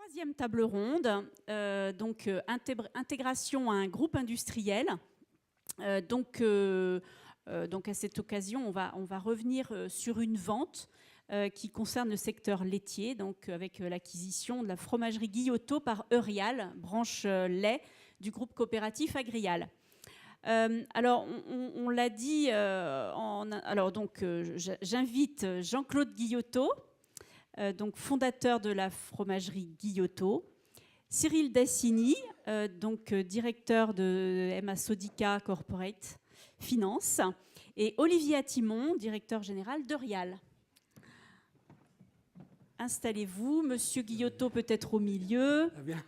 Troisième table ronde, intégration à un groupe industriel. Donc à cette occasion, on va revenir sur une vente qui concerne le secteur laitier, donc avec l'acquisition de la fromagerie Guillotot par Eurial, branche lait du groupe coopératif Agrial. Alors, on l'a dit, j'invite Jean-Claude Guillotot, donc fondateur de la fromagerie Guillotot, Cyril Dassini, directeur de Emma Sodica Corporate Finance, et Olivier Attimon, directeur général d'Eurial. Installez-vous, Monsieur Guillotot peut-être au milieu. Ah bien.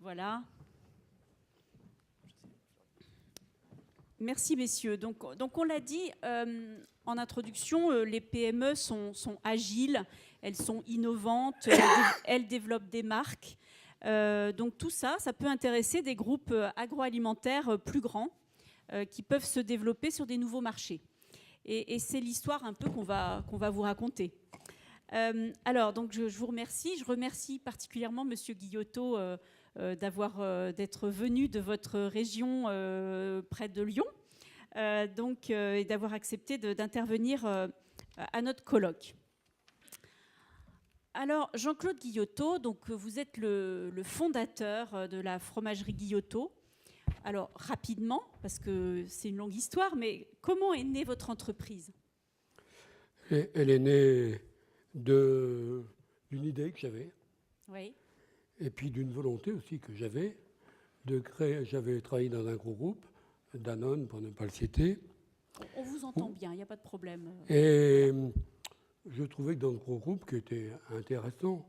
Voilà. Merci, messieurs. Donc on l'a dit en introduction, les PME sont agiles, elles sont innovantes, elles développent des marques. Donc tout ça, ça peut intéresser des groupes agroalimentaires plus grands qui peuvent se développer sur des nouveaux marchés. Et c'est l'histoire un peu qu'on va vous raconter. Alors, donc je vous remercie. Je remercie particulièrement Monsieur Guillotot d'être venu de votre région près de Lyon, et d'avoir accepté d'intervenir à notre colloque. Alors, Jean-Claude Guillotot, donc vous êtes le fondateur de la fromagerie Guillotot. Alors, rapidement, parce que c'est une longue histoire, mais comment est née votre entreprise ? Elle est née d'une idée que j'avais. Oui. Et puis d'une volonté aussi que j'avais de créer. J'avais travaillé dans un gros groupe, Danone, pour ne pas le citer. On vous entend bien, il n'y a pas de problème. Et je trouvais que dans ce gros groupe, qui était intéressant,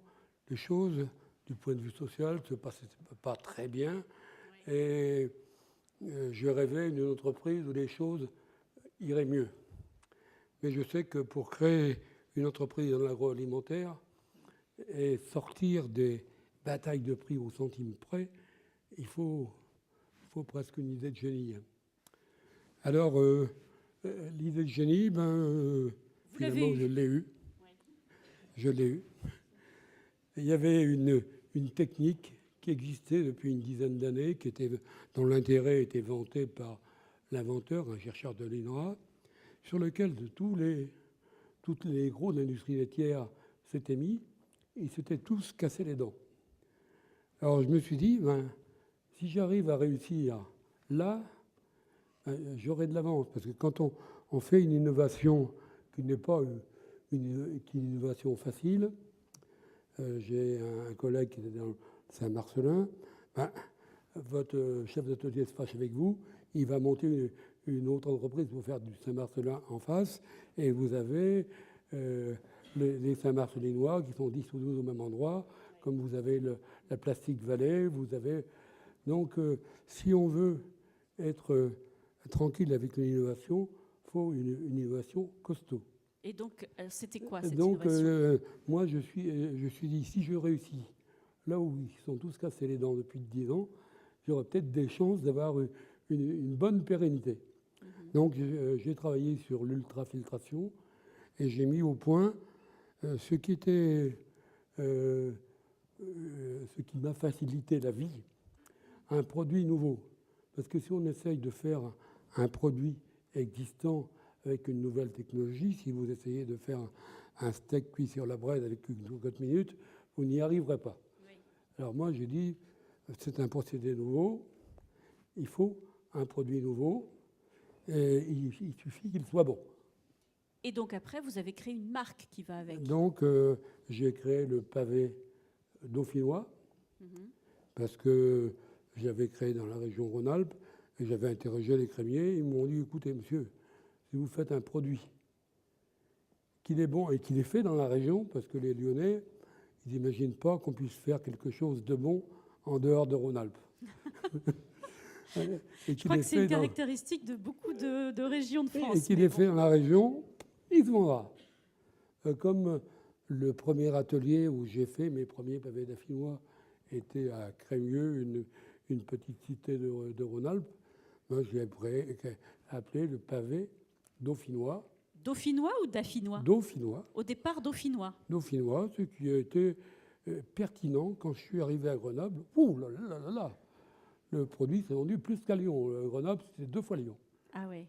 les choses, du point de vue social, ne se passaient pas très bien. Oui. Et je rêvais d'une entreprise où les choses iraient mieux. Mais je sais que pour créer une entreprise dans l'agroalimentaire et sortir des bataille de prix au centime près, il faut presque une idée de génie. Alors, l'idée de génie, finalement, je l'ai eue. Oui. Je l'ai eue. Il y avait une technique qui existait depuis une dizaine d'années, dont l'intérêt était vanté par l'inventeur, un chercheur de l'INRA, sur lequel tous les gros de l'industrie laitière s'étaient mis. Ils s'étaient tous cassés les dents. Alors je me suis dit, si j'arrive à réussir là, j'aurai de l'avance. Parce que quand on fait une innovation qui n'est pas une innovation facile, j'ai un collègue qui était dans Saint-Marcelin, votre chef d'atelier se fâche avec vous, il va monter une autre entreprise pour faire du Saint-Marcelin en face, et vous avez les Saint-Marcelinois qui sont 10 ou 12 au même endroit, comme vous avez la Plastique Vallée, vous avez... Donc, si on veut être tranquille avec l'innovation, il faut une innovation costaud. Et donc, c'était quoi cette innovation ? Donc, moi, je suis dit, si je réussis, là où ils sont tous cassés les dents depuis 10 ans, j'aurai peut-être des chances d'avoir une bonne pérennité. Mm-hmm. Donc, j'ai travaillé sur l'ultrafiltration et j'ai mis au point ce qui m'a facilité la vie, un produit nouveau. Parce que si on essaye de faire un produit existant avec une nouvelle technologie, si vous essayez de faire un steak cuit sur la braise avec une cocotte minute, vous n'y arriverez pas. Oui. Alors moi, j'ai dit, c'est un procédé nouveau, il faut un produit nouveau, et il suffit qu'il soit bon. Et donc après, vous avez créé une marque qui va avec. Donc, j'ai créé le pavé dauphinois, parce que j'avais créé dans la région Rhône-Alpes, et j'avais interrogé les crémiers, ils m'ont dit, écoutez, monsieur, si vous faites un produit qu'il est bon et qu'il est fait dans la région, parce que les Lyonnais, ils n'imaginent pas qu'on puisse faire quelque chose de bon en dehors de Rhône-Alpes. Je crois que c'est une caractéristique de beaucoup de régions de France. Et qu'il est fait dans la région, il se vendra. Comme le premier atelier où j'ai fait mes premiers pavés dauphinois était à Crémieux, une petite cité de Rhône-Alpes. Moi, je l'ai appelé le pavé dauphinois. Dauphinois ou daphinois ? Dauphinois. Au départ, dauphinois. Dauphinois, ce qui a été pertinent. Quand je suis arrivé à Grenoble, ouh là là là là, le produit s'est vendu plus qu'à Lyon. Grenoble, c'était 2 fois Lyon. Ah ouais.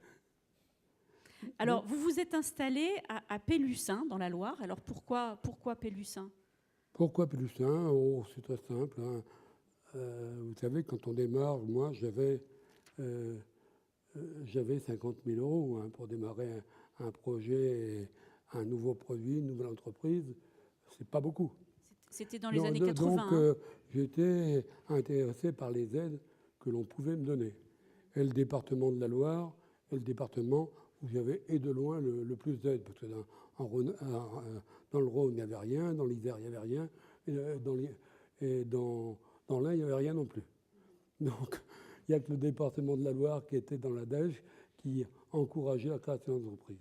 Alors, vous vous êtes installé à Pélussin, dans la Loire. Alors, pourquoi Pélussin? Pourquoi Pélussin? Oh, c'est très simple, hein. Vous savez, quand on démarre, moi, j'avais 50 000 euros, hein, pour démarrer un projet, un nouveau produit, une nouvelle entreprise. C'est pas beaucoup. C'était dans les Non, années donc, 80. j'étais intéressé par les aides que l'on pouvait me donner. Et le département de la Loire est le département où j'avais et de loin le plus d'aides. Parce que dans le Rhône, il n'y avait rien, dans l'Isère, il n'y avait rien, et dans l'Ain, il n'y avait rien non plus. Donc, il n'y a que le département de la Loire qui était dans l'ADEGE qui encourageait la création d'entreprises.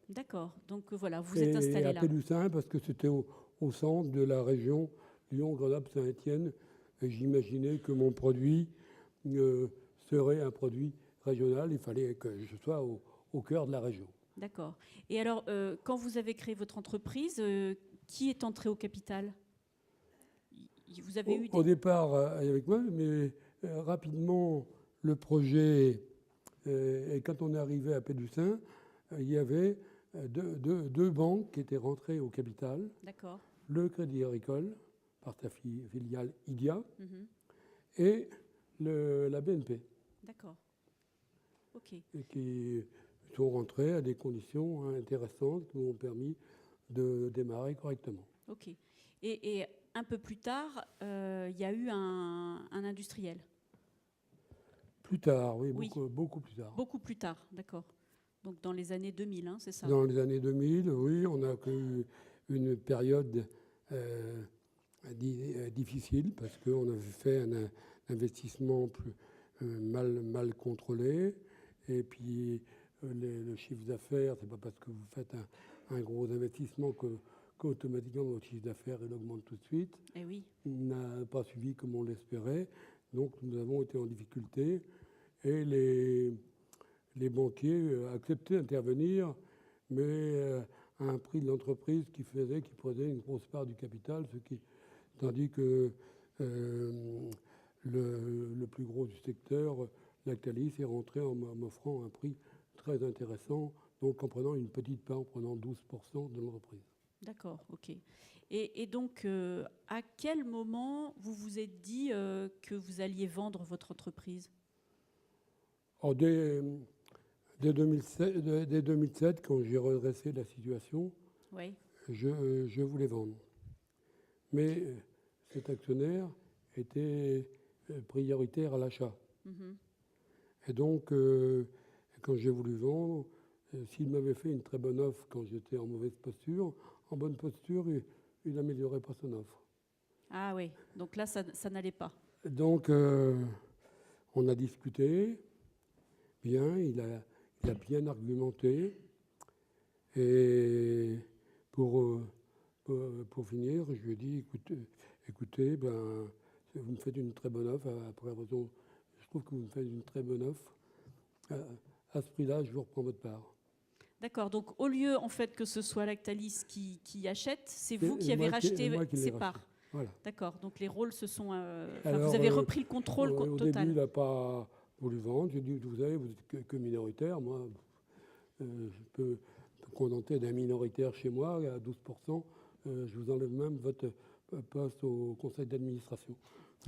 D'accord. Donc voilà, vous êtes installé et à là. Pélussin, parce que c'était au centre de la région Lyon, Grenoble, Saint-Étienne. Et j'imaginais que mon produit serait un produit régional. Il fallait que je sois au cœur de la région. D'accord. Et alors, quand vous avez créé votre entreprise, qui est entré au capital? Vous avez eu Au départ, avec moi, mais rapidement, le projet, et quand on est arrivé à Pélussin, il y avait deux banques qui étaient rentrées au capital. D'accord. Le Crédit Agricole, par sa filiale IDIA, Mhm. et la BNP. D'accord. OK. Et qui sont rentrés à des conditions intéressantes qui m'ont permis de démarrer correctement. OK. Et un peu plus tard, il y a eu un industriel. Plus tard, oui, Oui. beaucoup plus tard. Beaucoup plus tard, d'accord. Donc dans les années 2000, hein, c'est ça? Dans les années 2000, oui, on a eu une période difficile parce qu'on avait fait un investissement mal contrôlé. Et puis le chiffre d'affaires, c'est pas parce que vous faites un gros investissement qu'automatiquement votre chiffre d'affaires il augmente tout de suite. Eh oui. N'a pas suivi comme on l'espérait. Donc nous avons été en difficulté et les banquiers acceptaient d'intervenir, mais à un prix de l'entreprise qui prenait une grosse part du capital, tandis que le plus gros du secteur, Lactalis, est rentré en m'offrant un prix très intéressant, donc en prenant une petite part, en prenant 12% de l'entreprise. D'accord, ok. Et donc, à quel moment vous vous êtes dit que vous alliez vendre votre entreprise? Dès 2007, quand j'ai redressé la situation, oui. je voulais vendre. Mais cet actionnaire était prioritaire à l'achat. Mm-hmm. Et donc, quand j'ai voulu vendre, s'il m'avait fait une très bonne offre quand j'étais en mauvaise posture, en bonne posture, il n'améliorait pas son offre. Ah oui, donc là, ça n'allait pas. Donc, on a discuté. Bien, il a bien argumenté. Et pour finir, je lui ai dit, écoutez, ben, vous me faites une très bonne offre. Après raison, je trouve que vous me faites une très bonne offre. À ce prix-là, je vous reprends votre part. D'accord. Donc, au lieu, en fait, que ce soit Lactalis qui achète, c'est vous qui avez racheté ses parts. Voilà. D'accord. Donc, les rôles se sont... Alors, vous avez repris le contrôle total. Au début, il n'a pas voulu vendre. J'ai dit, vous savez, vous n'êtes que minoritaire. Moi, je peux contenter d'un minoritaire chez moi à 12%. Je vous enlève même votre poste au conseil d'administration.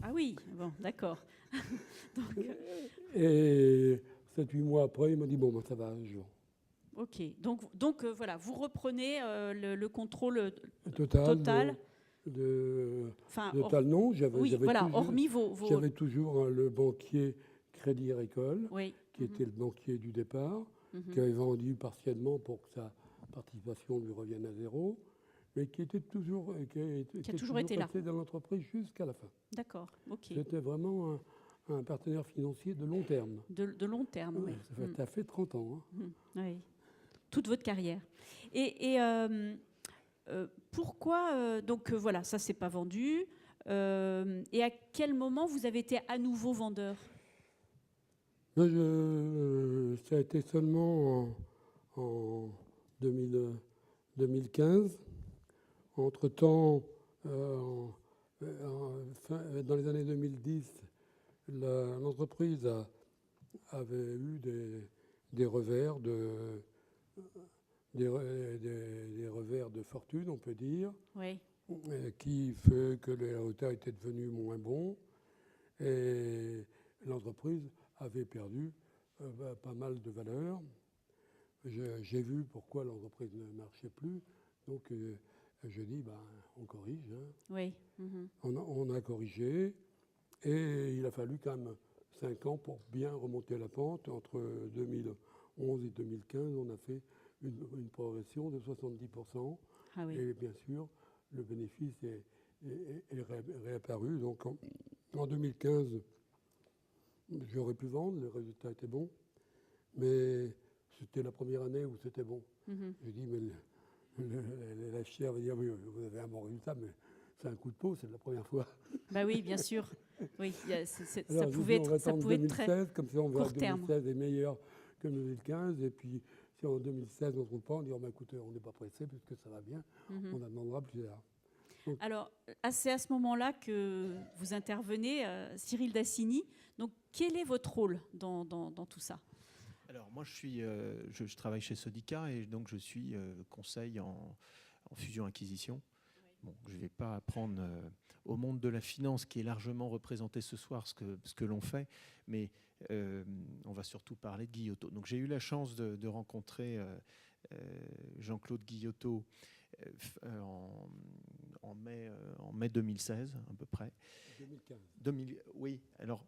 Ah oui, bon, d'accord. Et 7-8 mois après, il m'a dit, bon, ben, ça va, je vends. Ok, donc voilà, vous reprenez le contrôle total. Total, non. J'avais toujours le banquier Crédit Agricole, oui. Qui était le banquier du départ, qui avait vendu partiellement pour que sa participation lui revienne à zéro, mais qui était toujours, qui a toujours été là dans l'entreprise jusqu'à la fin. D'accord, ok. C'était vraiment un partenaire financier de long terme. De long terme, oui. Ça fait 30 ans. Hein. Oui. Toute votre carrière. Et pourquoi donc voilà, ça s'est pas vendu. Et à quel moment vous avez été à nouveau vendeur? Ça a été seulement en 2015. Entre-temps, Dans les années 2010, l'entreprise avait eu des revers des revers de fortune, on peut dire, Oui. qui fait que les résultats étaient devenus moins bons et l'entreprise avait perdu pas mal de valeur. J'ai vu pourquoi l'entreprise ne marchait plus, donc je dis, on corrige. Hein. Oui. Mhm. On a corrigé et il a fallu quand même 5 ans pour bien remonter la pente. Entre 2011 et 2015, on a fait une progression de 70%. Ah oui. Et bien sûr, le bénéfice est réapparu. Donc en 2015, j'aurais pu vendre, les résultats étaient bons, mais c'était la première année où c'était bon. Mhm. Je dis, mais la chaire va dire, oui, vous avez un bon résultat, mais c'est un coup de peau, c'est la première fois. Bah oui, bien sûr. Oui, Alors, ça pouvait être, ça pouvait être 2016, très comme ça on verra court que terme. 2016 est meilleur que 2015. Et puis, si en 2016 on ne trouve pas, on dit, écoutez, on n'est pas pressé puisque ça va bien, Mhm. on attendra plus tard. Alors, c'est à ce moment-là que vous intervenez, Cyril Dassigny. Donc, quel est votre rôle dans tout ça? Alors, moi, je travaille chez Sodica et donc je suis conseil en fusion-acquisition. Bon, je ne vais pas apprendre au monde de la finance qui est largement représenté ce soir ce que l'on fait, mais on va surtout parler de Guillotot. Donc, j'ai eu la chance de rencontrer Jean-Claude Guillotot en mai 2016 à peu près. 2015. Oui, alors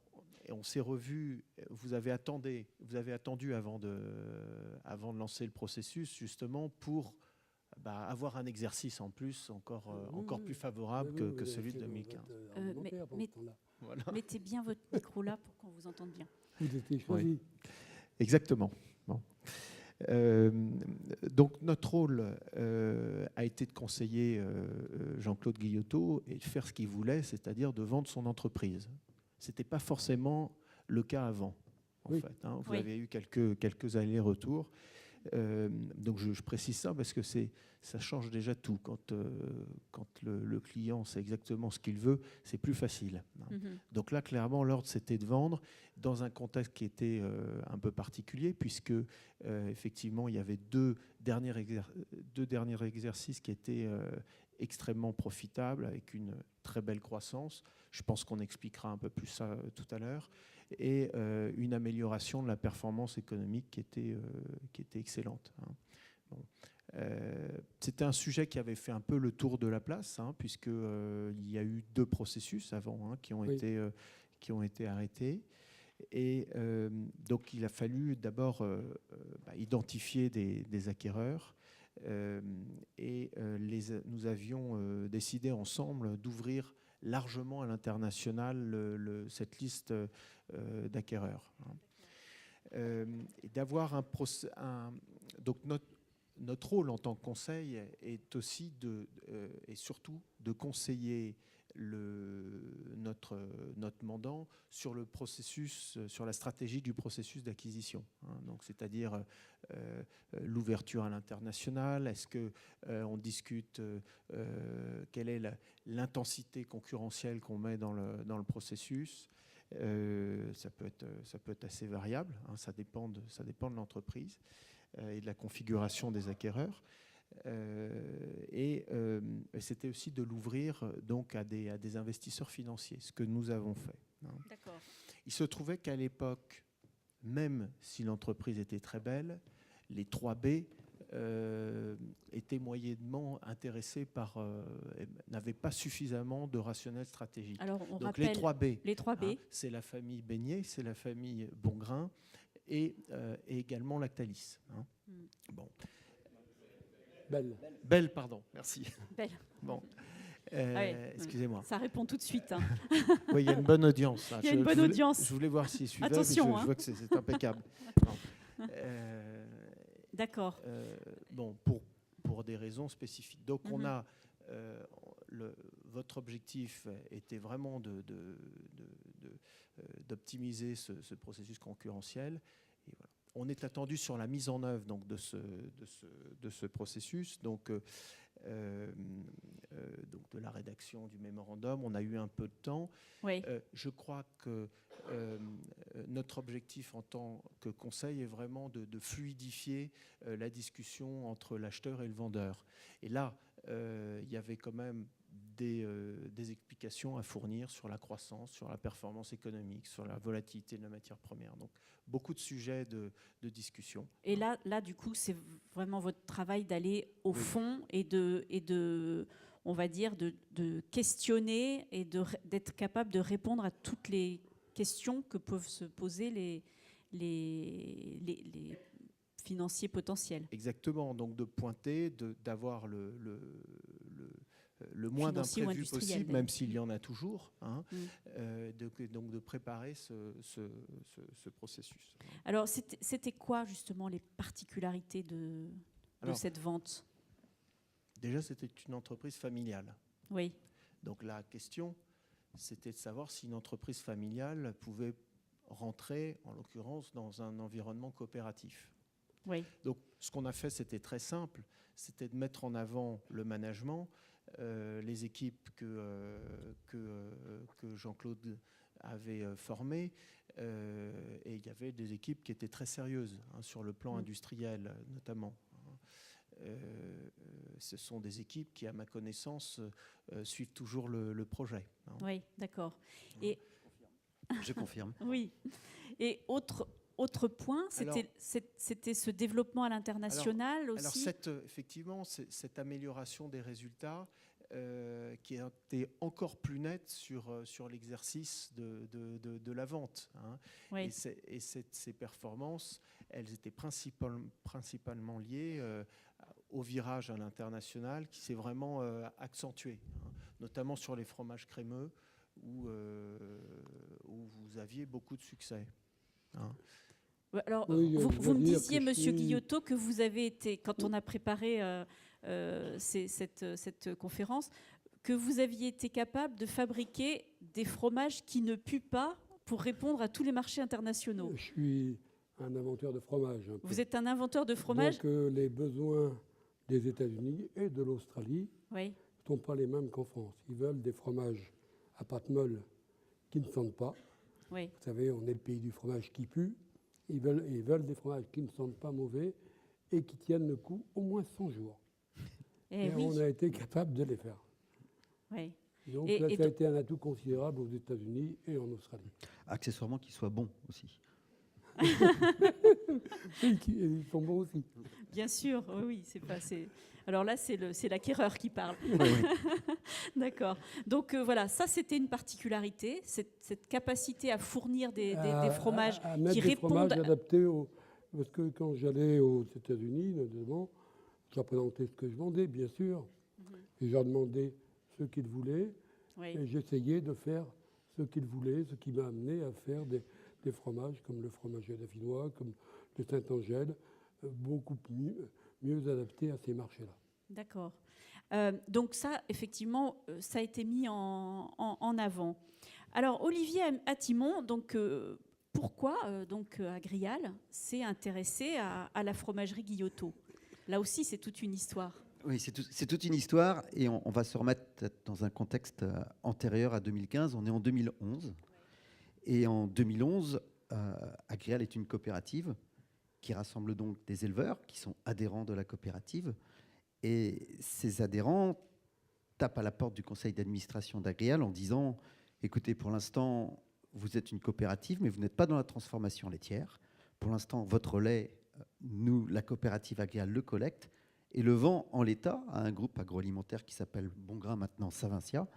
on s'est revus, vous avez attendu avant de lancer le processus justement pour avoir un exercice en plus encore plus favorable que celui de 2015. Voilà. Mettez bien votre micro là pour qu'on vous entende bien. Vous étiez choisi. Oui. Exactement. Bon. Donc notre rôle a été de conseiller Jean-Claude Guillotot et de faire ce qu'il voulait, c'est-à-dire de vendre son entreprise. Ce n'était pas forcément le cas avant, en fait. Hein. Vous avez eu quelques allers-retours. Donc je précise ça parce que ça change déjà tout. Quand le client sait exactement ce qu'il veut, c'est plus facile. Mm-hmm. Donc là, clairement, l'ordre, c'était de vendre dans un contexte qui était un peu particulier, puisque effectivement, il y avait deux derniers exercices qui étaient extrêmement profitables, avec une très belle croissance. Je pense qu'on expliquera un peu plus ça tout à l'heure. Et une amélioration de la performance économique qui était excellente. Hein. Bon. C'était un sujet qui avait fait un peu le tour de la place, hein, puisqu'il y a eu 2 processus avant qui ont été arrêtés. Et donc il a fallu d'abord identifier des acquéreurs. Nous avions décidé ensemble d'ouvrir largement à l'international cette liste d'acquéreurs. Et d'avoir donc notre rôle en tant que conseil est aussi et surtout de conseiller notre mandant sur le processus, sur la stratégie du processus d'acquisition. Donc, c'est-à-dire l'ouverture à l'international. Est-ce que on discute quelle est l'intensité concurrentielle qu'on met dans le processus? Ça peut être assez variable. Hein, ça dépend de l'entreprise et de la configuration des acquéreurs. Et c'était aussi de l'ouvrir donc à des investisseurs financiers, ce que nous avons fait. Hein. D'accord. Il se trouvait qu'à l'époque, même si l'entreprise était très belle, les 3B étaient moyennement intéressés n'avaient pas suffisamment de rationnel stratégique. Alors, on donc rappelle les 3B, hein, c'est la famille Beignet, c'est la famille Bongrain et également Lactalis. Hein. Bon. Belle, pardon, merci. Belle. Bon. Oui. Excusez-moi. Ça répond tout de suite. Hein. Oui, il y a une bonne audience. Il y a une bonne audience. Je voulais voir s'il suivait. Attention. Je vois que c'est impeccable. D'accord. Bon, pour des raisons spécifiques. Donc, on a votre objectif était vraiment d'optimiser ce processus concurrentiel. Et voilà. On est attendu sur la mise en œuvre donc, de ce processus. Donc, donc de la rédaction du mémorandum. On a eu un peu de temps. Oui. Je crois que notre objectif en tant que conseil est vraiment de fluidifier la discussion entre l'acheteur et le vendeur. Et là, il y avait quand même des explications à fournir sur la croissance, sur la performance économique, sur la volatilité de la matière première. Donc, beaucoup de sujets de discussion. Et là, du coup, c'est vraiment votre travail d'aller au fond et de on va dire, de questionner et d'être capable de répondre à toutes les questions que peuvent se poser les financiers potentiels. Exactement. Donc, de pointer, d'avoir le moins d'imprévus possible, même s'il y en a toujours, hein, donc de préparer ce processus. Alors, c'était quoi justement les particularités de cette vente ? Déjà, c'était une entreprise familiale. Oui. Donc la question, c'était de savoir si une entreprise familiale pouvait rentrer, en l'occurrence, dans un environnement coopératif. Oui. Donc ce qu'on a fait, c'était très simple, c'était de mettre en avant le management, les équipes que Jean-Claude avait formées, et il y avait des équipes qui étaient très sérieuses, hein, sur le plan industriel notamment. Ce sont des équipes qui, à ma connaissance, suivent toujours le projet. Hein. Oui, d'accord. Et je confirme. Oui. Et autre point, c'était ce développement à l'international aussi. Alors effectivement, cette amélioration des résultats qui a été encore plus nette sur l'exercice de la vente. Hein. Oui. Et ces performances, elles étaient principalement liées au virage à l'international qui s'est vraiment accentué, hein, notamment sur les fromages crémeux où vous aviez beaucoup de succès. Hein. Alors, oui, vous me disiez, Monsieur Guillotot, que vous avez été, quand on a préparé cette conférence, que vous aviez été capable de fabriquer des fromages qui ne puent pas pour répondre à tous les marchés internationaux. Je suis un inventeur de fromage. Vous êtes un inventeur de fromage. Donc les besoins des États-Unis et de l'Australie ne sont pas les mêmes qu'en France. Ils veulent des fromages à pâte molle qui ne sentent pas. Oui. Vous savez, on est le pays du fromage qui pue. Ils veulent des fromages qui ne sentent pas mauvais et qui tiennent le coup au moins 100 jours. Et oui. on a été capable de les faire. Oui. Donc ça a été un atout considérable aux États-Unis et en Australie. Accessoirement, qu'ils soient bons aussi. Ils sont bons aussi. Bien sûr, oui. Alors là, c'est l'acquéreur qui parle. Oui. D'accord. Donc voilà, ça c'était une particularité, cette capacité à fournir des fromages à mettre qui des répondent. Fromages adaptés parce que quand j'allais aux États-Unis, notamment, je représentais ce que je vendais, bien sûr, et je leur demandais ce qu'ils voulaient, et j'essayais de faire ce qu'ils voulaient, ce qui m'a amené à faire des fromages comme le fromage dauphinois, comme le Saint-Angèle, beaucoup mieux adaptés à ces marchés-là. D'accord. Donc ça, effectivement, ça a été mis en avant. Alors, Olivier Attimon, donc, pourquoi Agrial s'est intéressé à la fromagerie Guillotot ? Là aussi, c'est toute une histoire. Oui, c'est toute une histoire et on va se remettre dans un contexte antérieur à 2015. On est en 2011. Et en 2011, Agrial est une coopérative qui rassemble donc des éleveurs qui sont adhérents de la coopérative. Et ces adhérents tapent à la porte du conseil d'administration d'Agrial en disant « Écoutez, pour l'instant, vous êtes une coopérative, mais vous n'êtes pas dans la transformation laitière. Pour l'instant, votre lait, nous, la coopérative Agrial, le collecte et le vend en l'état à un groupe agroalimentaire qui s'appelle Bongrain, maintenant Savencia,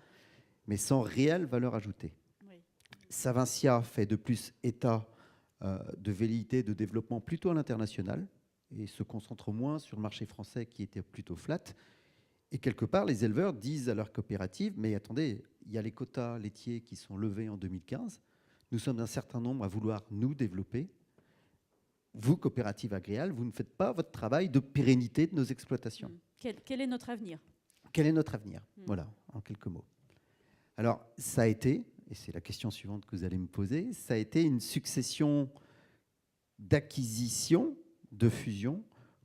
mais sans réelle valeur ajoutée. Oui. Savencia fait de plus état de velléité de développement plutôt à l'international et se concentre moins sur le marché français qui était plutôt flat. Et quelque part, les éleveurs disent à leur coopérative « Mais attendez, il y a les quotas laitiers qui sont levés en 2015. Nous sommes un certain nombre à vouloir nous développer. Vous, coopérative Agrial, vous ne faites pas votre travail de pérennité de nos exploitations. » Quel est notre avenir ? Quel est notre avenir ? Voilà, en quelques mots. Alors, ça a été, et c'est la question suivante que vous allez me poser, ça a été une succession d'acquisitions, de fusions,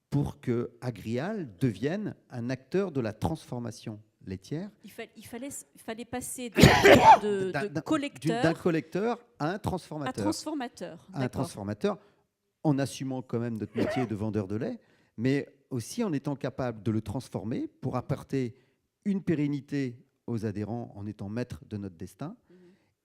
pour que Agrial devienne un acteur de la transformation laitière. Il fallait passer de collecteur D'un collecteur à un à transformateur. transformateur. À un D'accord. transformateur, en assumant quand même notre métier de vendeur de lait, mais aussi en étant capable de le transformer pour apporter une pérennité aux adhérents en étant maître de notre destin.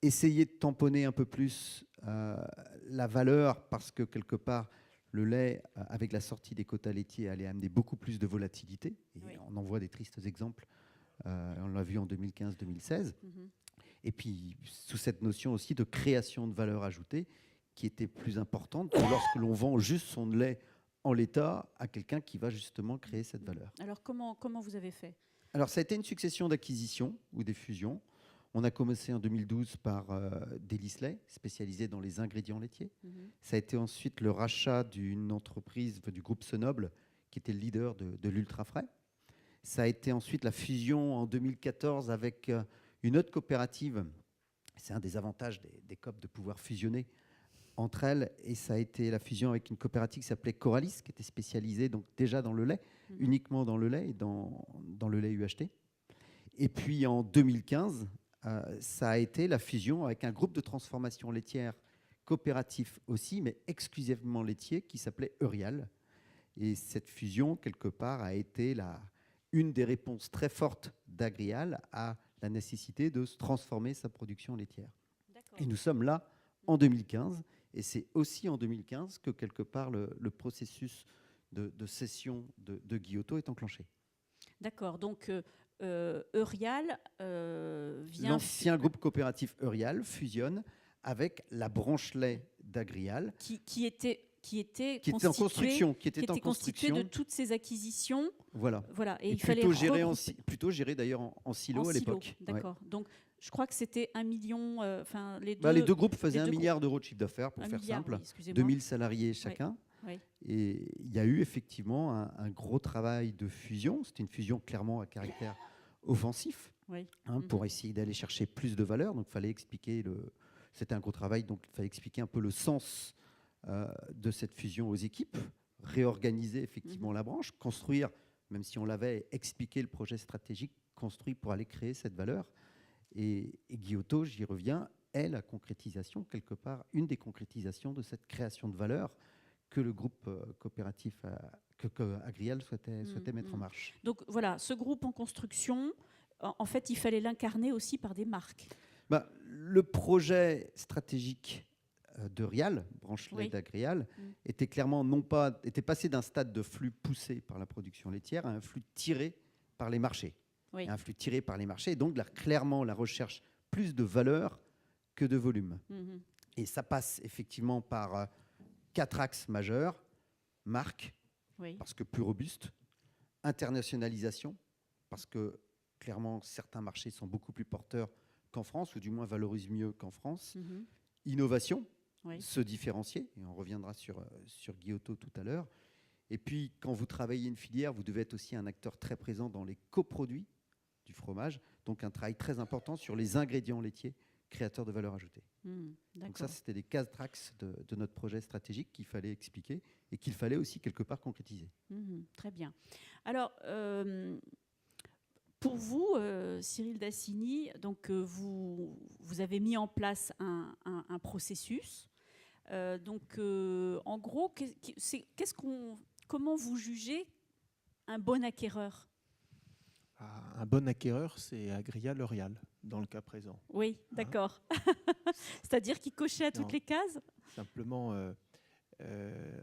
Essayer de tamponner un peu plus la valeur, parce que quelque part, le lait, avec la sortie des quotas laitiers, allait amener beaucoup plus de volatilité. Et Oui. on en voit des tristes exemples. On l'a vu en 2015-2016. Et puis, sous cette notion aussi de création de valeur ajoutée, qui était plus importante que lorsque l'on vend juste son lait en l'état à quelqu'un qui va justement créer cette valeur. Alors, comment vous avez fait? Alors, ça a été une succession d'acquisitions ou des fusions. On a commencé en 2012 par Délice-Lait, spécialisé dans les ingrédients laitiers. Ça a été ensuite le rachat d'une entreprise du groupe Senoble, qui était le leader de l'ultra-frais. Ça a été ensuite la fusion en 2014 avec une autre coopérative. C'est un des avantages des COP de pouvoir fusionner entre elles. Et ça a été la fusion avec une coopérative qui s'appelait Coralis, qui était spécialisée donc déjà dans le lait, uniquement dans le lait et dans le lait UHT. Et puis en 2015, ça a été la fusion avec un groupe de transformation laitière coopératif aussi, mais exclusivement laitier, qui s'appelait Eurial. Et cette fusion, quelque part, a été une des réponses très fortes d'Agrial à la nécessité de se transformer sa production laitière. Et nous sommes là en 2015, et c'est aussi en 2015 que, quelque part, le processus de cession de Guillotot est enclenché. D'accord, donc Eurial vient... L'ancien groupe coopératif Eurial fusionne avec la branche lait d'Agrial, qui était en construction, constituée de toutes ces acquisitions. Voilà. Et il plutôt fallait plutôt géré d'ailleurs en silo à l'époque. D'accord. Ouais. Donc, je crois que c'était 1 million. Les deux groupes faisaient 1 milliard d'euros de chiffre d'affaires, pour faire simple. Oui, 2000 salariés chacun. Ouais. Et il y a eu effectivement un gros travail de fusion. C'était une fusion clairement à caractère offensif, pour essayer d'aller chercher plus de valeur. Donc, il fallait expliquer c'était un gros travail. Donc, il fallait expliquer un peu le sens de cette fusion aux équipes, réorganiser effectivement la branche, construire, même si on l'avait expliqué le projet stratégique, construit pour aller créer cette valeur. Et Guillotot, j'y reviens, est la concrétisation, quelque part, une des concrétisations de cette création de valeur que le groupe coopératif, que Agrial souhaitait mettre en marche. Donc voilà, ce groupe en construction, en fait, il fallait l'incarner aussi par des marques. Le projet stratégique de Rial, branche lait d'Agrial, était clairement était passé d'un stade de flux poussé par la production laitière à un flux tiré par les marchés. Oui. Un flux tiré par les marchés, et donc clairement la recherche plus de valeur que de volume. Et ça passe effectivement par 4 axes majeurs. Marque, parce que plus robuste. Internationalisation, parce que clairement certains marchés sont beaucoup plus porteurs qu'en France, ou du moins valorisent mieux qu'en France. Innovation, se différencier, et on reviendra sur Guillotot tout à l'heure. Et puis, quand vous travaillez une filière, vous devez être aussi un acteur très présent dans les coproduits du fromage, donc un travail très important sur les ingrédients laitiers créateurs de valeur ajoutée. Donc ça, c'était les 4 axes de notre projet stratégique qu'il fallait expliquer et qu'il fallait aussi quelque part concrétiser. Très bien. Alors, pour vous, Cyril Dassigny, donc, vous avez mis en place un processus. En gros, comment vous jugez un bon acquéreur? Un bon acquéreur, c'est Agrial Eurial, dans le cas présent. Oui, d'accord. C'est-à-dire qu'il cochait à toutes les cases? Simplement,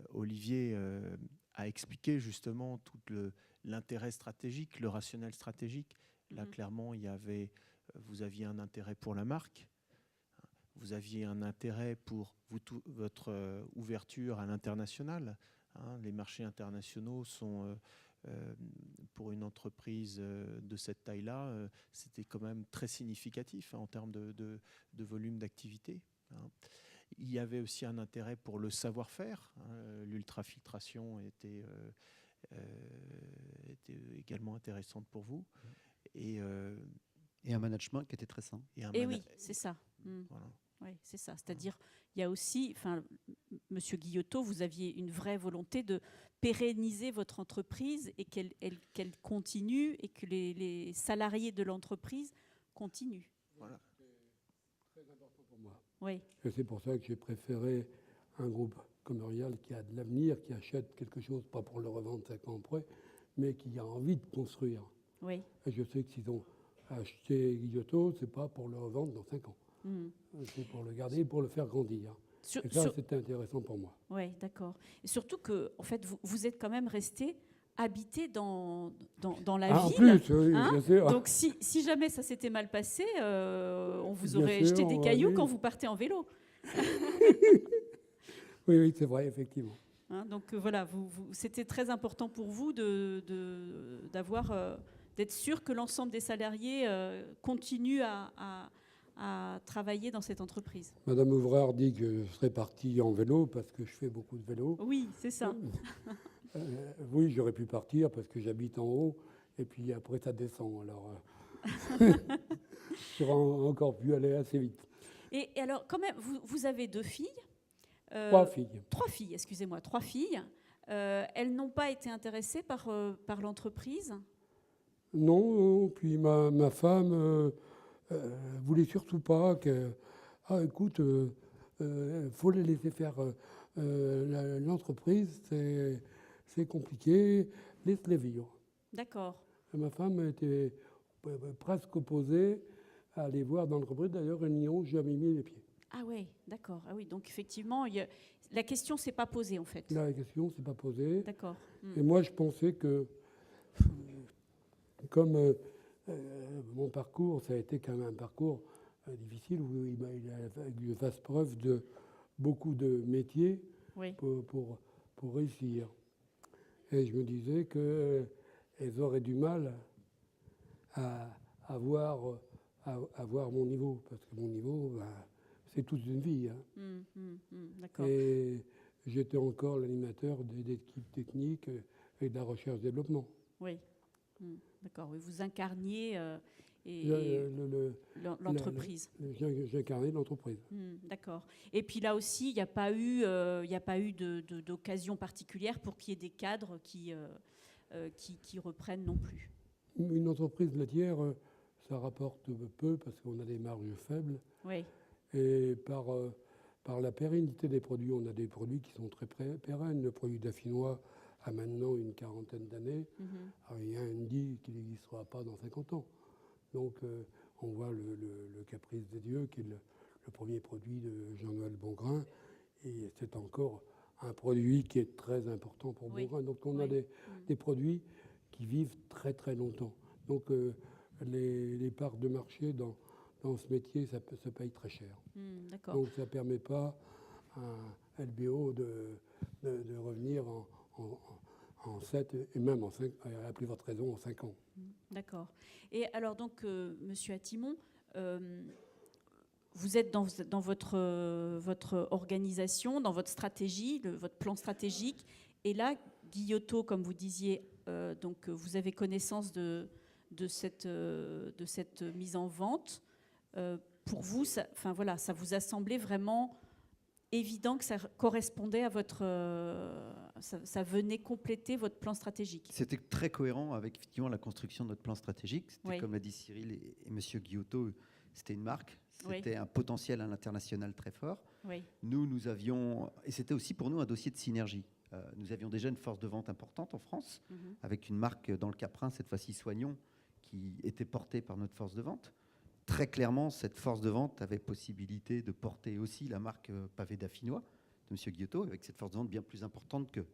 Olivier a expliqué justement tout l'intérêt stratégique, le rationnel stratégique. Là, clairement, vous aviez un intérêt pour la marque, vous aviez un intérêt pour votre ouverture à l'international. Les marchés internationaux sont... pour une entreprise de cette taille-là, c'était quand même très significatif en termes de volume d'activité. Il y avait aussi un intérêt pour le savoir-faire. L'ultrafiltration était également intéressante pour vous. Et un management qui était très sain. Et oui, c'est ça. Voilà. Oui, c'est ça. C'est-à-dire, il y a aussi, Monsieur Guillotot, vous aviez une vraie volonté de pérenniser votre entreprise et qu'elle continue et que les salariés de l'entreprise continuent. Voilà. C'est très important pour moi. Oui, Et c'est pour ça que j'ai préféré un groupe commercial qui a de l'avenir, qui achète quelque chose, pas pour le revendre 5 ans après, mais qui a envie de construire. oui. Et je sais que s'ils ont acheté Guillotot, c'est pas pour le revendre dans 5 ans. C'est pour le garder et pour le faire grandir. Et ça, c'était intéressant pour moi. Oui, d'accord. Et surtout que, en fait, vous êtes quand même resté habité dans la En ville. plus, oui, hein. bien sûr. Donc, si jamais ça s'était mal passé, on vous Bien aurait sûr, jeté des on cailloux aurait- quand vous partez en vélo. Oui, c'est vrai, effectivement. Hein, donc voilà, c'était très important pour vous d'être sûr que l'ensemble des salariés continuent à travailler dans cette entreprise. Madame Ouvrard dit que je serais parti en vélo parce que je fais beaucoup de vélo. Oui, c'est ça. Oui, j'aurais pu partir parce que j'habite en haut et puis après ça descend. Alors, j'aurais encore pu aller assez vite. Et alors, quand même, vous avez 2 filles. 3 filles. 3 filles, excusez-moi, 3 filles. Elles n'ont pas été intéressées par l'entreprise. Non, puis ma femme voulait surtout pas que. Ah, écoute, faut les laisser faire l'entreprise, c'est compliqué, laisse-les vivre. D'accord. Et ma femme était presque opposée à aller voir dans l'entreprise. D'ailleurs, elles n'y ont jamais mis les pieds. Ah oui, d'accord. Ah oui, donc effectivement, la question ne s'est pas posée en fait. Là, la question ne s'est pas posée. D'accord. Et moi, je pensais que, comme mon parcours, ça a été quand même un parcours difficile, où il a fallu que je fasse preuve de beaucoup de métiers Oui. pour réussir. Et je me disais qu'elles auraient du mal à avoir mon niveau, parce que mon niveau, c'est toute une vie. D'accord. Et j'étais encore l'animateur des équipes techniques et de la recherche-développement. Oui. D'accord. Oui, vous incarniez l'entreprise. J'incarnais l'entreprise. D'accord. Et puis là aussi, il n'y a pas eu d'occasion particulière pour qu'il y ait des cadres qui reprennent non plus. Une entreprise laitière, ça rapporte peu parce qu'on a des marges faibles. Oui. Et par la pérennité des produits, on a des produits qui sont très pérennes. Le produit d'affinois a maintenant une 40aine d'années. Rien ne dit qu'il n'existera pas dans 50 ans. Donc on voit le Caprice des Dieux, qui est le premier produit de Jean-Noël Bongrain. Et c'est encore un produit qui est très important pour Bongrain. Donc on a des produits qui vivent très très longtemps. Donc les parts de marché dans ce métier, ça paye très cher. Donc ça ne permet pas à LBO de revenir en 7 et même en 5, à la plus forte raison, en 5 ans. D'accord. Et alors donc, Monsieur Attimon, vous êtes dans votre organisation, dans votre stratégie, votre plan stratégique. Et là, Guillotot, comme vous disiez, donc vous avez connaissance de cette mise en vente. Pour vous, ça vous a semblé vraiment évident que ça correspondait à votre... ça venait compléter votre plan stratégique. C'était très cohérent avec effectivement la construction de notre plan stratégique. C'était, Oui. comme l'a dit Cyril et Monsieur Guillotot, c'était une marque. C'était Oui. un potentiel à l'international très fort. Oui. Nous avions... Et c'était aussi pour nous un dossier de synergie. Nous avions déjà une force de vente importante en France, avec une marque dans le Caprin, cette fois-ci Soignon, qui était portée par notre force de vente. Très clairement, cette force de vente avait possibilité de porter aussi la marque Pavé d'Affinois de M. Guillotot, avec cette force de vente bien plus importante que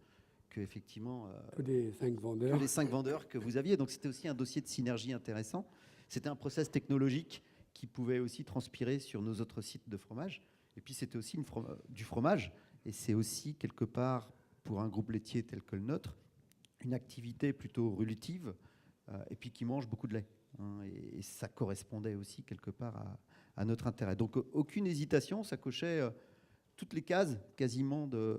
effectivement, Que les 5 vendeurs. que les 5 vendeurs que vous aviez. Donc c'était aussi un dossier de synergie intéressant. C'était un process technologique qui pouvait aussi transpirer sur nos autres sites de fromage. Et puis c'était aussi du fromage. Et c'est aussi quelque part, pour un groupe laitier tel que le nôtre, une activité plutôt rulutive et puis qui mange beaucoup de lait. Et ça correspondait aussi quelque part à notre intérêt. Donc aucune hésitation, ça cochait toutes les cases quasiment de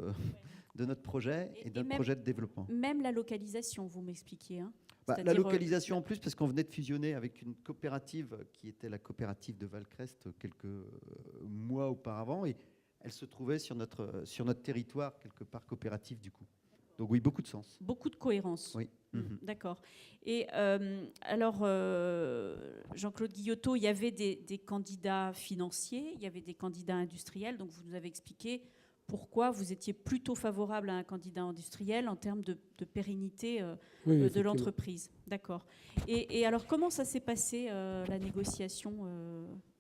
notre projet et de notre projet de développement. Même la localisation, vous m'expliquiez. Hein, la localisation en plus, parce qu'on venait de fusionner avec une coopérative qui était la coopérative de Valcrest quelques mois auparavant. Et elle se trouvait sur notre territoire, quelque part coopératif du coup. Donc oui, beaucoup de sens. Beaucoup de cohérence. Oui. D'accord. Et alors, Jean-Claude Guillotot, il y avait des candidats financiers, il y avait des candidats industriels. Donc, vous nous avez expliqué pourquoi vous étiez plutôt favorable à un candidat industriel en termes de pérennité de l'entreprise. D'accord. Et alors, comment ça s'est passé, la négociation,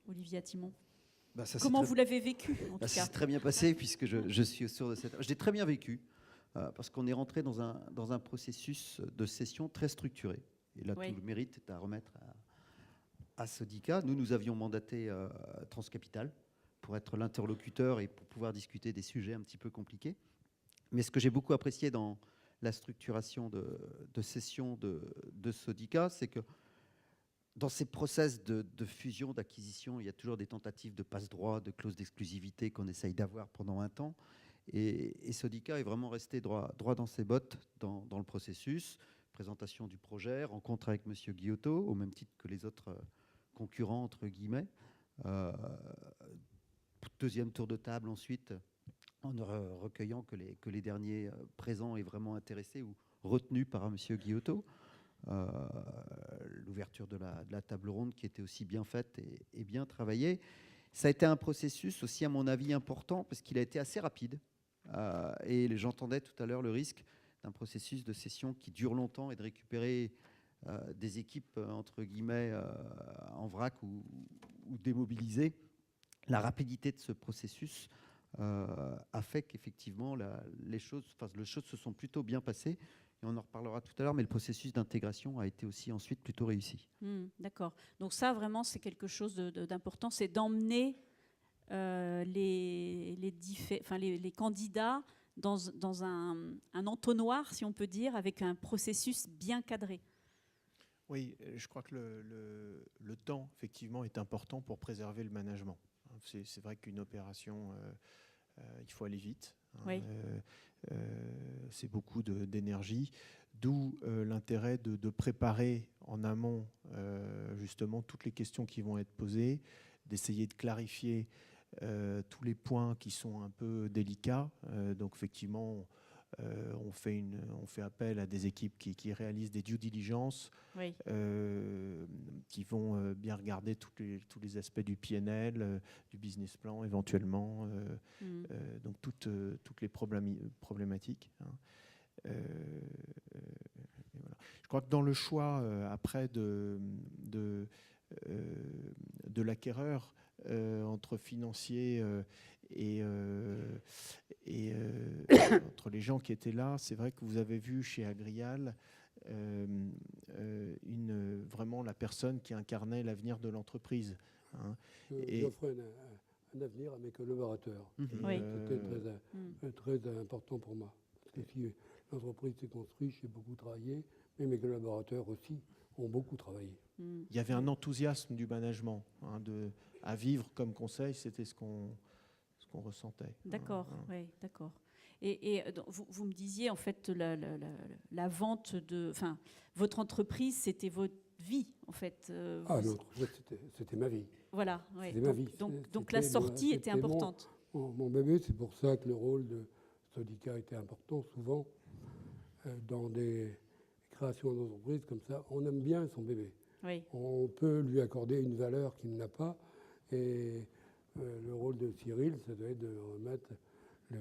Olivier Attimon ? Comment vous l'avez vécu, en tout cas ? Ça s'est très bien passé, puisque je suis au sourd de cette... Je l'ai très bien vécu, parce qu'on est rentré dans un processus de cession très structuré. Et là, tout le mérite est à remettre à Sodica. Nous avions mandaté Transcapital pour être l'interlocuteur et pour pouvoir discuter des sujets un petit peu compliqués. Mais ce que j'ai beaucoup apprécié dans la structuration de cession de Sodica, c'est que dans ces process de fusion, d'acquisition, il y a toujours des tentatives de passe-droit, de clauses d'exclusivité qu'on essaye d'avoir pendant un temps. Et Sodica est vraiment resté droit dans ses bottes dans le processus. Présentation du projet, rencontre avec M. Guillotot, au même titre que les autres concurrents, entre guillemets. Deuxième tour de table ensuite, en ne recueillant que les derniers présents et vraiment intéressés ou retenus par M. Guillotot. L'ouverture de la table ronde qui était aussi bien faite et bien travaillée. Ça a été un processus aussi, à mon avis, important parce qu'il a été assez rapide. Et j'entendais tout à l'heure le risque d'un processus de cession qui dure longtemps et de récupérer des équipes, entre guillemets, en vrac ou démobilisées. La rapidité de ce processus a fait qu'effectivement, les choses se sont plutôt bien passées. Et on en reparlera tout à l'heure, mais le processus d'intégration a été aussi ensuite plutôt réussi. D'accord. Donc ça, vraiment, c'est quelque chose d'important, c'est d'emmener les candidats dans un entonnoir, si on peut dire, avec un processus bien cadré. Oui, je crois que le temps, effectivement, est important pour préserver le management. C'est vrai qu'une opération, il faut aller vite. Oui. C'est beaucoup d'énergie, d'où l'intérêt de préparer en amont justement toutes les questions qui vont être posées, d'essayer de clarifier tous les points qui sont un peu délicats. Donc effectivement, on fait appel à des équipes qui réalisent des due diligence, oui. Qui vont bien regarder tous les aspects du PNL, du business plan éventuellement, donc toutes les problématiques. Voilà. Je crois que dans le choix après de l'acquéreur entre financiers et entre les gens qui étaient là, c'est vrai que vous avez vu chez Agrial vraiment la personne qui incarnait l'avenir de l'entreprise. J'offrais un avenir à mes collaborateurs. Oui. C'était très important pour moi. Parce que si l'entreprise s'est construite, j'ai beaucoup travaillé, mais mes collaborateurs aussi ont beaucoup travaillé. Il y avait un enthousiasme du management à vivre comme conseil, c'était ce qu'on ressentait. D'accord, oui, d'accord. Et vous me disiez, en fait, la vente votre entreprise, c'était votre vie, en fait. L'entreprise, c'était ma vie. Voilà, ouais. C'était ma vie. Donc la sortie était importante. Mon bébé, c'est pour ça que le rôle de Sodica était important. Souvent, dans des créations d'entreprises comme ça, on aime bien son bébé. Oui. On peut lui accorder une valeur qu'il n'a pas. Et le rôle de Cyril, ça doit être de remettre les...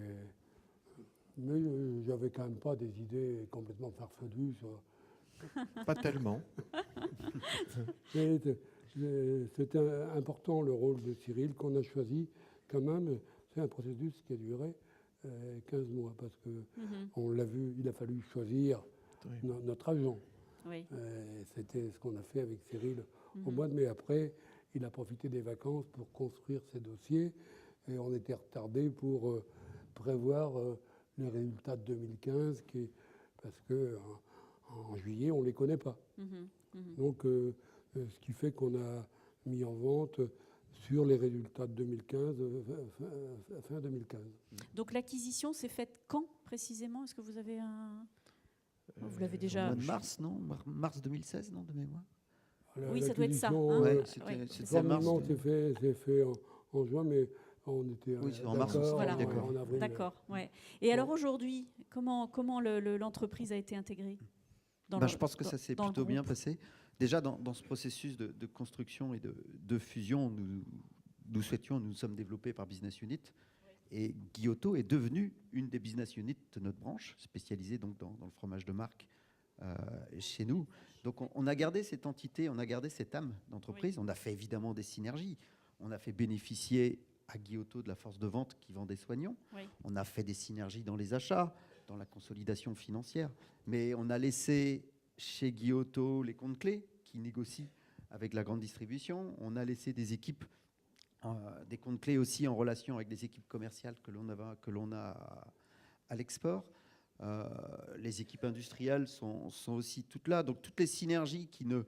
Mais j'avais quand même pas des idées complètement farfelues sur... Pas tellement. C'était important le rôle de Cyril qu'on a choisi quand même. C'est un processus qui a duré 15 mois parce que on l'a vu, il a fallu choisir notre agent. Oui. C'était ce qu'on a fait avec Cyril au mois de mai. Après, il a profité des vacances pour construire ses dossiers et on était retardé pour prévoir les résultats de 2015 parce que en juillet, on ne les connaît pas. Donc, ce qui fait qu'on a mis en vente sur les résultats de 2015, fin 2015. Donc, l'acquisition s'est faite quand, précisément ? Est-ce que vous avez un... Vous l'avez déjà... Au mois de mars, non ? Mars 2016, non, de mémoire ? Oui, ça doit être ça. C'était mars. C'est fait en juin, mais On était Oui, c'est en mars, d'accord, voilà. d'accord. en avril. D'accord, ouais. Et alors aujourd'hui, comment l'entreprise a été intégrée dans Je pense que ça s'est dans le plutôt bien groupe? passé. Déjà, dans ce processus de construction et de fusion, nous sommes développés par Business Unit. Et Guillotto est devenu une des business units de notre branche, spécialisée donc dans le fromage de marque chez nous. Donc on a gardé cette entité, on a gardé cette âme d'entreprise. Oui. On a fait évidemment des synergies. On a fait bénéficier à Guillotto de la force de vente qui vend des soignants. Oui. On a fait des synergies dans les achats, dans la consolidation financière. Mais on a laissé chez Guillotto les comptes clés qui négocient avec la grande distribution. On a laissé des équipes des comptes clés aussi en relation avec des équipes commerciales que l'on a à l'export. Les équipes industrielles sont aussi toutes là. Donc toutes les synergies qui ne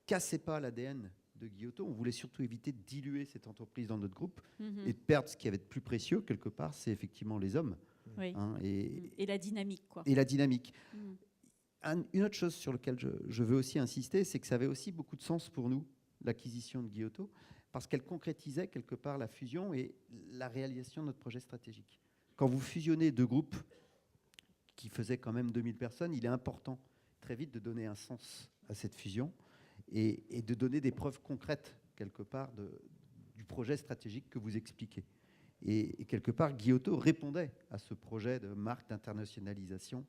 cassaient pas l'ADN de Guillotto, on voulait surtout éviter de diluer cette entreprise dans notre groupe et de perdre ce qui avait de plus précieux quelque part, c'est effectivement les hommes. Oui. Hein, et la dynamique, quoi. Et la dynamique. Une autre chose sur laquelle je veux aussi insister, c'est que ça avait aussi beaucoup de sens pour nous, l'acquisition de Guillotto, parce qu'elle concrétisait quelque part la fusion et la réalisation de notre projet stratégique. Quand vous fusionnez deux groupes qui faisaient quand même 2000 personnes, il est important très vite de donner un sens à cette fusion et de donner des preuves concrètes quelque part du projet stratégique que vous expliquez. Et quelque part, Guillotto répondait à ce projet de marque d'internationalisation,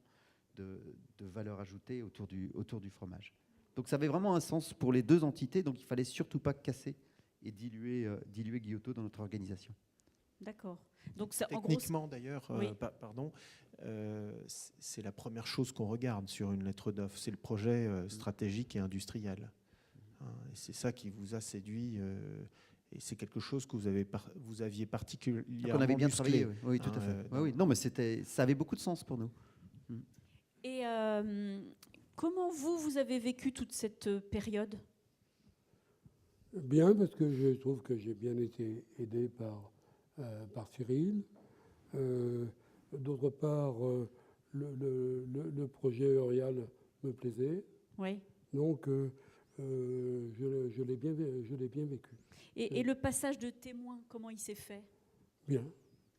de valeur ajoutée autour du fromage. Donc ça avait vraiment un sens pour les deux entités, donc il ne fallait surtout pas casser et diluer Guillotto dans notre organisation. D'accord. Donc ça, techniquement, en gros, d'ailleurs, oui. C'est la première chose qu'on regarde sur une lettre d'offre, c'est le projet stratégique et industriel. Et c'est ça qui vous a séduit, et c'est quelque chose que vous aviez particulièrement on avait bien musclé. Travaillé, oui, tout à fait. Oui. Non, mais ça avait beaucoup de sens pour nous. Et comment vous avez vécu toute cette période ? Bien, parce que je trouve que j'ai bien été aidé par Cyril. D'autre part, le projet Eurial me plaisait. Oui. Donc, je l'ai bien vécu. Et le passage de témoin, comment il s'est fait ? Bien.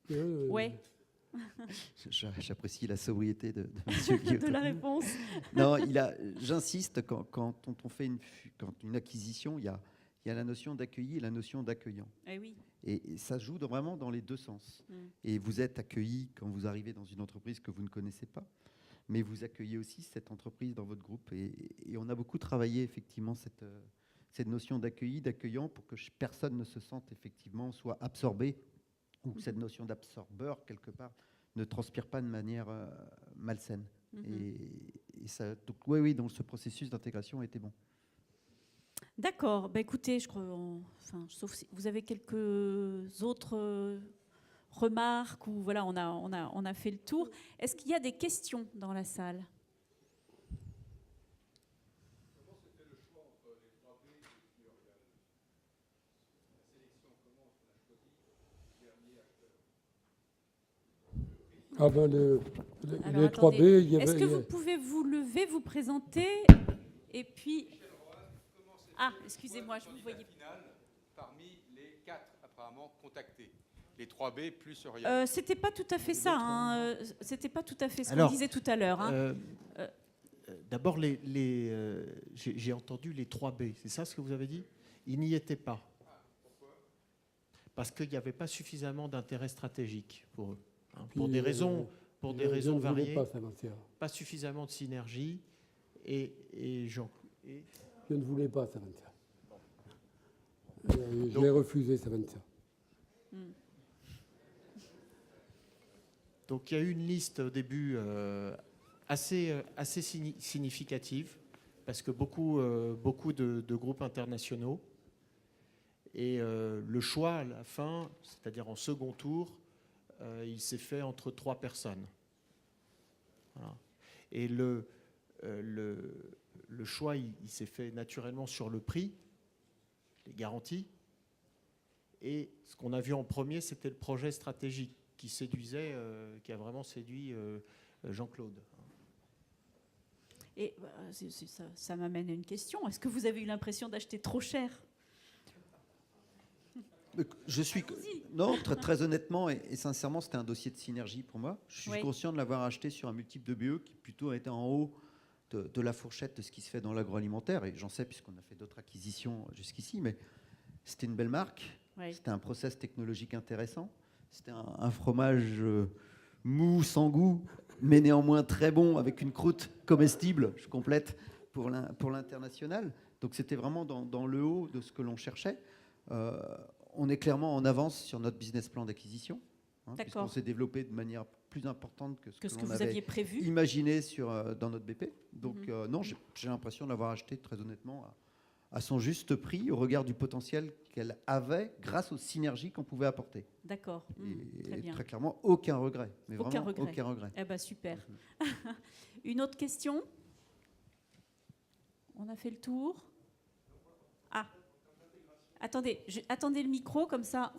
Oui. J'apprécie la sobriété de M. Guillotto. De la réponse. Non, j'insiste, quand on fait une acquisition, il y a la notion d'accueilli et la notion d'accueillant. Eh oui. Et ça joue vraiment dans les deux sens. Et vous êtes accueilli quand vous arrivez dans une entreprise que vous ne connaissez pas, mais vous accueillez aussi cette entreprise dans votre groupe. Et on a beaucoup travaillé effectivement cette notion d'accueilli, d'accueillant, pour que personne ne se sente effectivement soit absorbé, ou cette notion d'absorbeur, quelque part, ne transpire pas de manière malsaine. Et ça, donc, oui, donc ce processus d'intégration a été bon. D'accord. Bah, écoutez, je crois, sauf si vous avez quelques autres remarques, ou voilà, on a fait le tour. Est-ce qu'il y a des questions dans la salle ? Comment c'était le choix entre les 3B et Eurial ? La sélection, comment on a choisi le dernier acteur ? Ah ben Alors, les 3B, il y avait... Est-ce que vous pouvez vous lever, vous présenter, et puis... Ah, excusez-moi, je vous voyais. Parmi les 4 apparemment contactés, les 3B plus Eurial. C'était pas tout à fait ça. Hein. C'était pas tout à fait ce qu'on disait tout à l'heure. Hein. D'abord, j'ai entendu les 3B. C'est ça ce que vous avez dit ? Ils n'y étaient pas. Pourquoi ? Parce qu'il n'y avait pas suffisamment d'intérêt stratégique pour eux. Hein, pour des raisons variées. Pas suffisamment de synergie. Je ne voulais pas Savantia. Je l'ai refusé, Savantia. Donc il y a eu une liste au début assez significative, parce que beaucoup de groupes internationaux. Et le choix à la fin, c'est-à-dire en second tour, il s'est fait entre 3 personnes. Voilà. Et le choix, il s'est fait naturellement sur le prix, les garanties. Et ce qu'on a vu en premier, c'était le projet stratégique qui séduisait, qui a vraiment séduit Jean-Claude. Et ça m'amène à une question. Est-ce que vous avez eu l'impression d'acheter trop cher ? Non, très honnêtement et sincèrement, c'était un dossier de synergie pour moi. Je suis Oui. conscient de l'avoir acheté sur un multiple de BE qui plutôt était en haut de la fourchette de ce qui se fait dans l'agroalimentaire. Et j'en sais puisqu'on a fait d'autres acquisitions jusqu'ici, mais c'était une belle marque. Oui. C'était un process technologique intéressant. C'était un fromage mou, sans goût, mais néanmoins très bon, avec une croûte comestible, je complète, pour l'international. Donc c'était vraiment dans le haut de ce que l'on cherchait. On est clairement en avance sur notre business plan d'acquisition, puisqu'on s'est développé de manière plus importante que ce que vous l'on avait aviez prévu. imaginé dans notre BP. Donc non, j'ai l'impression de l'avoir acheté très honnêtement à son juste prix au regard du potentiel qu'elle avait grâce aux synergies qu'on pouvait apporter. D'accord. Très bien. Très clairement, aucun regret. Mais Aucun vraiment, regret. aucun regret. Eh ben, super. Une autre question? On a fait le tour. Ah, attendez, attendez le micro, comme ça,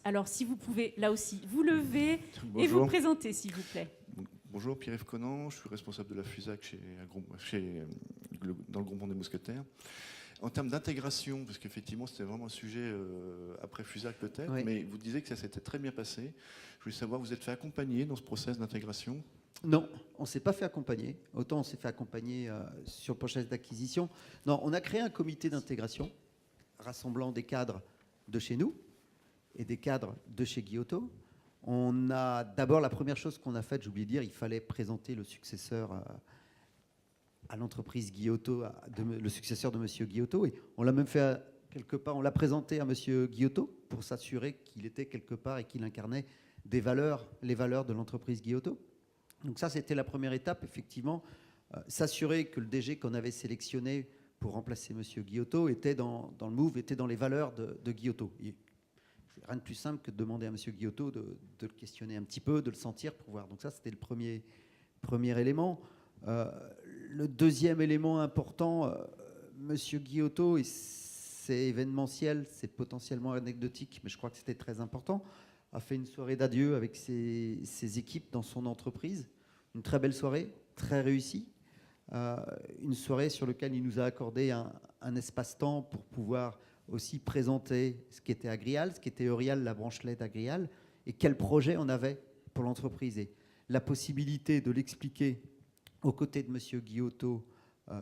alors, si vous pouvez, là aussi, vous lever et vous présenter, s'il vous plaît. Bonjour, Pierre-Yves Conan, je suis responsable de la FUSAC dans le groupement des Mousquetaires. En termes d'intégration, parce qu'effectivement c'était vraiment un sujet après FUSAC peut-être, Oui. mais vous disiez que ça s'était très bien passé. Je voulais savoir, vous êtes fait accompagner dans ce process d'intégration? Non, on ne s'est pas fait accompagner. Autant on s'est fait accompagner sur le process d'acquisition. Non, on a créé un comité d'intégration rassemblant des cadres de chez nous et des cadres de chez Guillotot. On a d'abord, la première chose qu'on a faite, j'ai oublié de dire, il fallait présenter le successeur à l'entreprise Guillotot, le successeur de Monsieur Guillotot. Et on l'a même fait quelque part, on l'a présenté à Monsieur Guillotot pour s'assurer qu'il était quelque part et qu'il incarnait les valeurs de l'entreprise Guillotot. Donc ça, c'était la première étape, effectivement, s'assurer que le DG qu'on avait sélectionné pour remplacer Monsieur Guillotot était dans le move, était dans les valeurs de Guillotot. Rien de plus simple que de demander à Monsieur Guillotot de le questionner un petit peu, de le sentir pour voir. Donc ça, c'était le premier élément. Le deuxième élément important, Monsieur Guillotot, et c'est événementiel, c'est potentiellement anecdotique, mais je crois que c'était très important, a fait une soirée d'adieu avec ses équipes dans son entreprise. Une très belle soirée, très réussie. Une soirée sur laquelle il nous a accordé un espace-temps pour pouvoir aussi présenter ce qui était Agrial, ce qui était Eurial, la branche lait d'Agrial, et quel projet on avait pour l'entreprise. Et la possibilité de l'expliquer aux côtés de M. Guillotot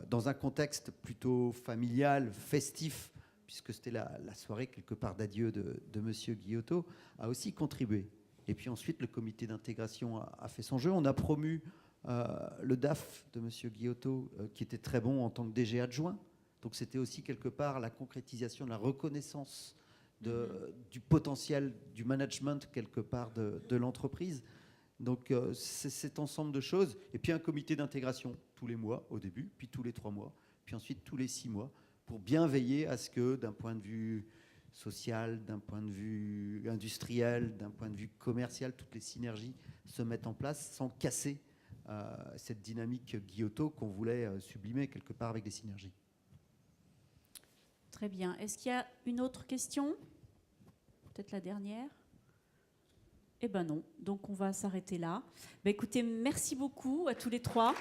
dans un contexte plutôt familial, festif, puisque c'était la soirée quelque part d'adieu de M. Guillotot, a aussi contribué. Et puis ensuite, le comité d'intégration a fait son jeu. On a promu le DAF de M. Guillotot, qui était très bon en tant que DG adjoint. Donc c'était aussi quelque part la concrétisation de la reconnaissance du potentiel du management quelque part de l'entreprise. Donc c'est cet ensemble de choses. Et puis un comité d'intégration tous les mois au début, puis tous les 3 mois, puis ensuite tous les 6 mois, pour bien veiller à ce que d'un point de vue social, d'un point de vue industriel, d'un point de vue commercial, toutes les synergies se mettent en place sans casser cette dynamique Guillotot qu'on voulait sublimer quelque part avec des synergies. Très bien. Est-ce qu'il y a une autre question? Peut-être la dernière? Eh ben non. Donc on va s'arrêter là. Ben écoutez, merci beaucoup à tous les 3.